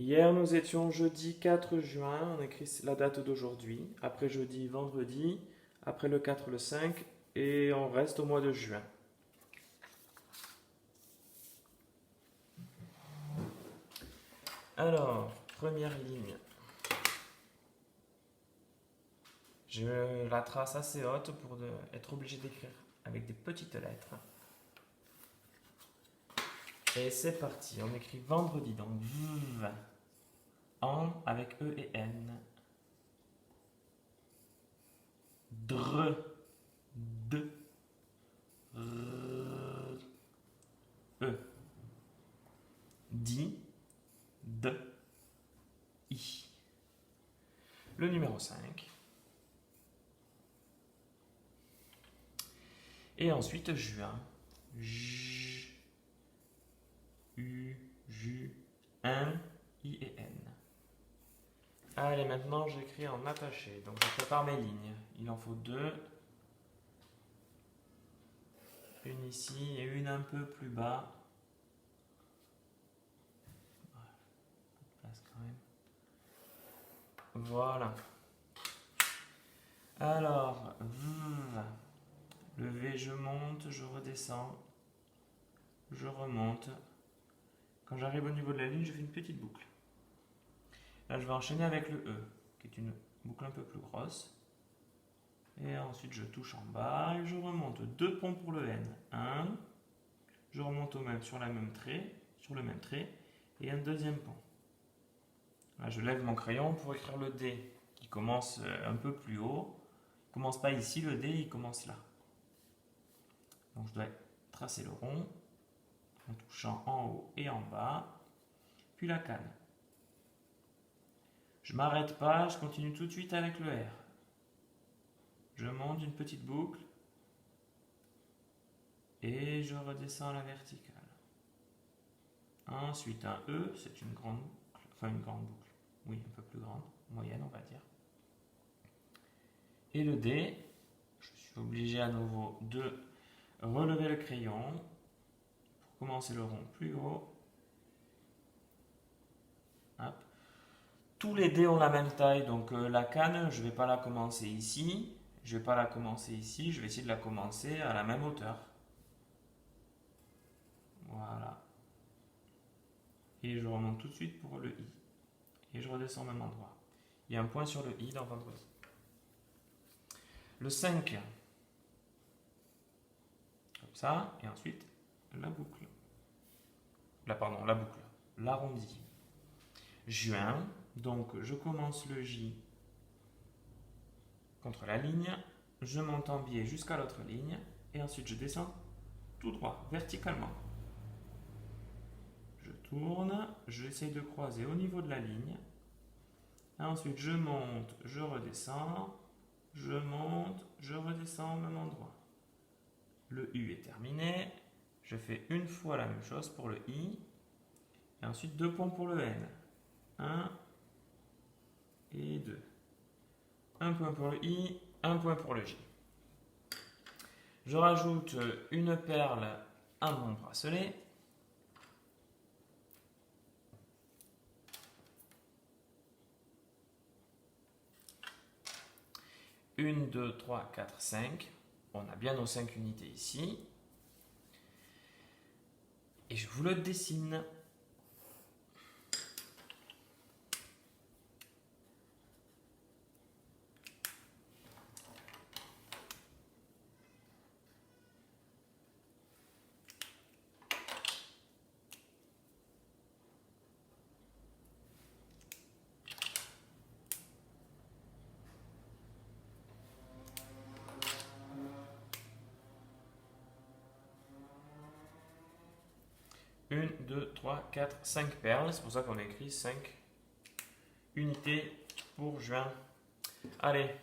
Hier, nous étions jeudi 4 juin, on écrit la date d'aujourd'hui. Après jeudi, vendredi. Après le 4, le 5. Et on reste au mois de juin. Alors, première ligne. Je la trace assez haute pour être obligé d'écrire avec des petites lettres. Et c'est parti, on écrit vendredi, donc V, en avec E et N. Dre, de, r, E. Di, de, I. Le numéro 5. Et ensuite juin. J, U, Ju, 1, I et N. Allez, maintenant j'écris en attaché. Donc je prépare mes lignes. Il en faut deux. Une ici et une un peu plus bas. Place quand même. Voilà. Alors, le V, je monte, je redescends, je remonte. Quand j'arrive au niveau de la ligne, je fais une petite boucle. Là, je vais enchaîner avec le E, qui est une boucle un peu plus grosse. Et ensuite, je touche en bas et je remonte. Deux ponts pour le N. Un, je remonte sur le même trait, et un deuxième pont. Là, je lève mon crayon pour écrire le D, qui commence un peu plus haut. Il ne commence pas ici, le D, il commence là. Donc, je dois tracer le rond en touchant en haut et en bas, puis la canne. Je ne m'arrête pas, je continue tout de suite avec le R. Je monte une petite boucle et je redescends à la verticale. Ensuite un E, c'est une grande boucle, enfin une grande boucle, oui un peu plus grande, moyenne on va dire. Et le D, je suis obligé à nouveau de relever le crayon pour commencer le rond plus haut. Hop. Tous les dés ont la même taille, donc la canne, je ne vais pas la commencer ici, je ne vais pas la commencer ici, je vais essayer de la commencer à la même hauteur. Voilà. Et je remonte tout de suite pour le I. Et je redescends au même endroit. Il y a un point sur le I dans vendredi. Le 5. Comme ça, et ensuite la boucle. La boucle. L'arrondi. Juin. Donc je commence le J contre la ligne, je monte en biais jusqu'à l'autre ligne, et ensuite je descends tout droit, verticalement. Je tourne, j'essaie de croiser au niveau de la ligne, ensuite je monte, je redescends, je monte, je redescends au même endroit. Le U est terminé, je fais une fois la même chose pour le I, et ensuite deux ponts pour le N. 1 et 2. Un point pour le I, un point pour le J. Je rajoute une perle à mon bracelet. Une, 2, 3, 4, 5. On a bien nos 5 unités ici. Et je vous le dessine. Une, 2, 3, 4, 5 perles. C'est pour ça qu'on a écrit 5 unités pour juin. Allez,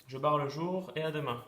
je barre le jour et à demain.